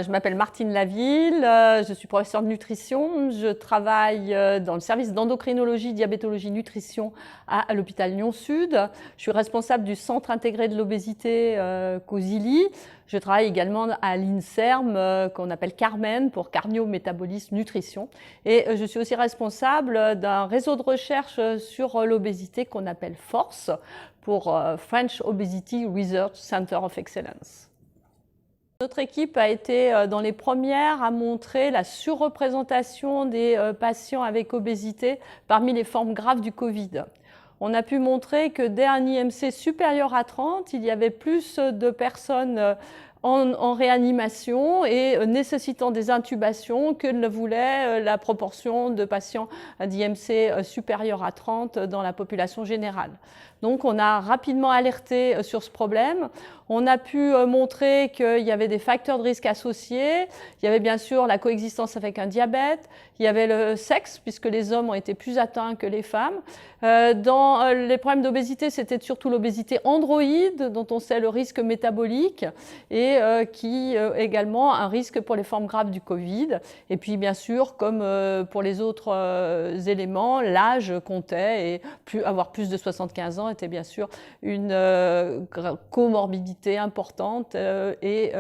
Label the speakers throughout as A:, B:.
A: je m'appelle Martine Laville, je suis professeure de nutrition. Je travaille dans le service d'endocrinologie, diabétologie, nutrition à l'hôpital Lyon-Sud. Je suis responsable du centre intégré de l'obésité Cosily. Je travaille également à l'INSERM, qu'on appelle Carmen, pour cardio-métabolisme nutrition. Et je suis aussi responsable d'un réseau de recherche sur l'obésité qu'on appelle FORCE, pour French Obesity Research Center of Excellence. Notre équipe a été dans les premières à montrer la surreprésentation des patients avec obésité parmi les formes graves du Covid. On a pu montrer que dès un IMC supérieur à 30, il y avait plus de personnes en réanimation et nécessitant des intubations que ne voulait la proportion de patients d'IMC supérieur à 30 dans la population générale. Donc on a rapidement alerté sur ce problème. On a pu montrer qu'il y avait des facteurs de risque associés. Il y avait bien sûr la coexistence avec un diabète. Il y avait le sexe, puisque les hommes ont été plus atteints que les femmes. Dans les problèmes d'obésité, c'était surtout l'obésité androïde, dont on sait le risque métabolique, et qui également un risque pour les formes graves du Covid. Et puis bien sûr, comme pour les autres éléments, l'âge comptait, et avoir plus de 75 ans était bien sûr une comorbidité importante et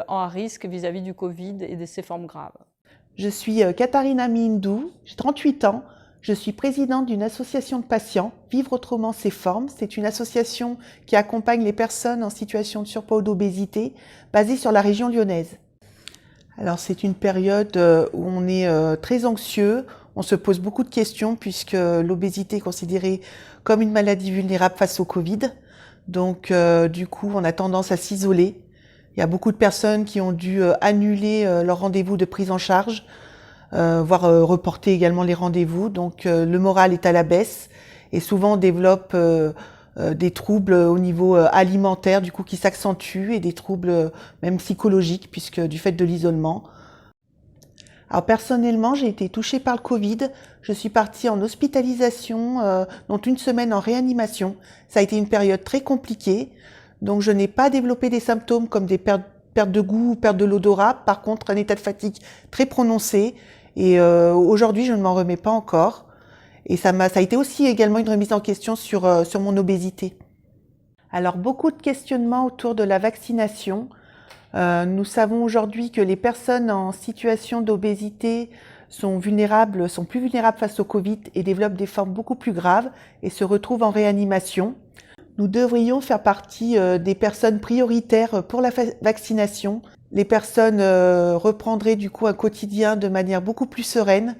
A: en risque vis-à-vis du Covid et de ses formes graves.
B: Je suis Katharina Mindou, j'ai 38 ans. Je suis présidente d'une association de patients, Vivre autrement ses formes. C'est une association qui accompagne les personnes en situation de surpoids ou d'obésité, basée sur la région lyonnaise. Alors c'est une période où on est très anxieux, on se pose beaucoup de questions puisque l'obésité est considérée comme une maladie vulnérable face au Covid. Donc du coup, on a tendance à s'isoler. Il y a beaucoup de personnes qui ont dû annuler leur rendez-vous de prise en charge, voire reporter également les rendez-vous. Donc le moral est à la baisse et souvent on développe des troubles au niveau alimentaire du coup qui s'accentuent et des troubles même psychologiques puisque du fait de l'isolement. Alors personnellement, j'ai été touchée par le Covid. Je suis partie en hospitalisation, dont une semaine en réanimation. Ça a été une période très compliquée. Donc je n'ai pas développé des symptômes comme des pertes de goût ou perte de l'odorat. Par contre, un état de fatigue très prononcé. Et aujourd'hui, je ne m'en remets pas encore. Et ça a été aussi également une remise en question sur mon obésité. Alors beaucoup de questionnements autour de la vaccination. Nous savons aujourd'hui que les personnes en situation d'obésité sont plus vulnérables face au Covid et développent des formes beaucoup plus graves et se retrouvent en réanimation. Nous devrions faire partie des personnes prioritaires pour la vaccination. Les personnes reprendraient du coup un quotidien de manière beaucoup plus sereine.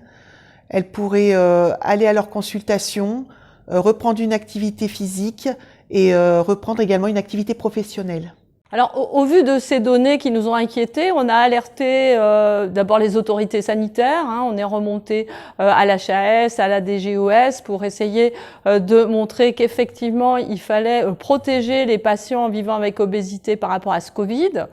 B: Elles pourraient aller à leur consultation, reprendre une activité physique et reprendre également une activité professionnelle.
A: Alors, au vu de ces données qui nous ont inquiétés, on a alerté d'abord les autorités sanitaires. On est remonté à l'HAS, à la DGOS pour essayer de montrer qu'effectivement, il fallait protéger les patients vivant avec obésité par rapport à ce Covid.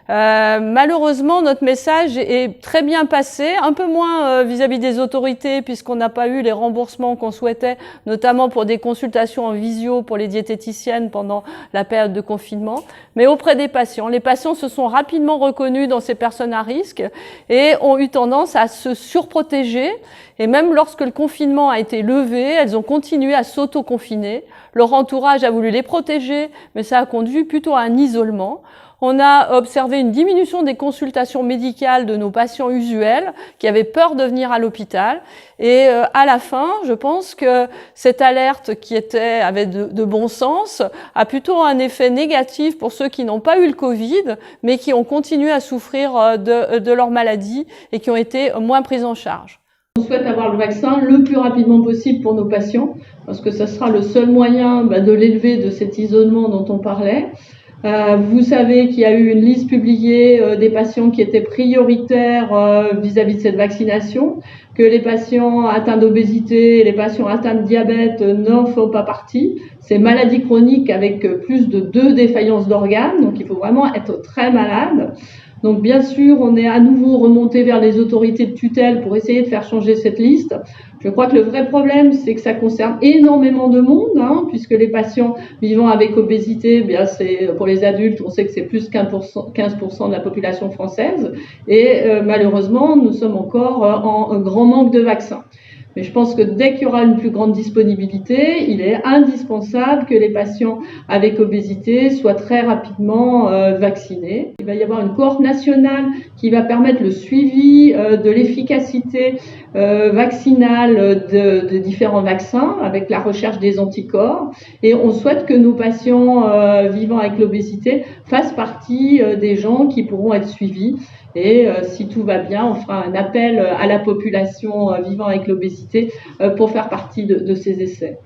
A: Malheureusement, notre message est très bien passé, un peu moins vis-à-vis des autorités puisqu'on n'a pas eu les remboursements qu'on souhaitait, notamment pour des consultations en visio pour les diététiciennes pendant la période de confinement, mais auprès des patients. Les patients se sont rapidement reconnus dans ces personnes à risque et ont eu tendance à se surprotéger. Et même lorsque le confinement a été levé, elles ont continué à s'auto-confiner. Leur entourage a voulu les protéger, mais ça a conduit plutôt à un isolement. On a observé une diminution des consultations médicales de nos patients usuels qui avaient peur de venir à l'hôpital. Et à la fin, je pense que cette alerte qui avait de bon sens a plutôt un effet négatif pour ceux qui n'ont pas eu le Covid, mais qui ont continué à souffrir de leur maladie et qui ont été moins pris en charge.
C: On souhaite avoir le vaccin le plus rapidement possible pour nos patients, parce que ça sera le seul moyen de l'élever de cet isolement dont on parlait. Vous savez qu'il y a eu une liste publiée des patients qui étaient prioritaires vis-à-vis de cette vaccination, que les patients atteints d'obésité et les patients atteints de diabète n'en font pas partie. C'est maladie chronique avec plus de 2 défaillances d'organes, donc il faut vraiment être très malade. Donc bien sûr, on est à nouveau remonté vers les autorités de tutelle pour essayer de faire changer cette liste. Je crois que le vrai problème, c'est que ça concerne énormément de monde, puisque les patients vivant avec obésité, bien c'est pour les adultes, on sait que c'est plus 15% de la population française, et malheureusement, nous sommes encore en grand manque de vaccins. Mais je pense que dès qu'il y aura une plus grande disponibilité, il est indispensable que les patients avec obésité soient très rapidement vaccinés. Il va y avoir une cohorte nationale qui va permettre le suivi de l'efficacité vaccinale de différents vaccins avec la recherche des anticorps. Et on souhaite que nos patients vivant avec l'obésité fassent partie des gens qui pourront être suivis. Et si tout va bien, on fera un appel à la population vivant avec l'obésité pour faire partie de ces essais.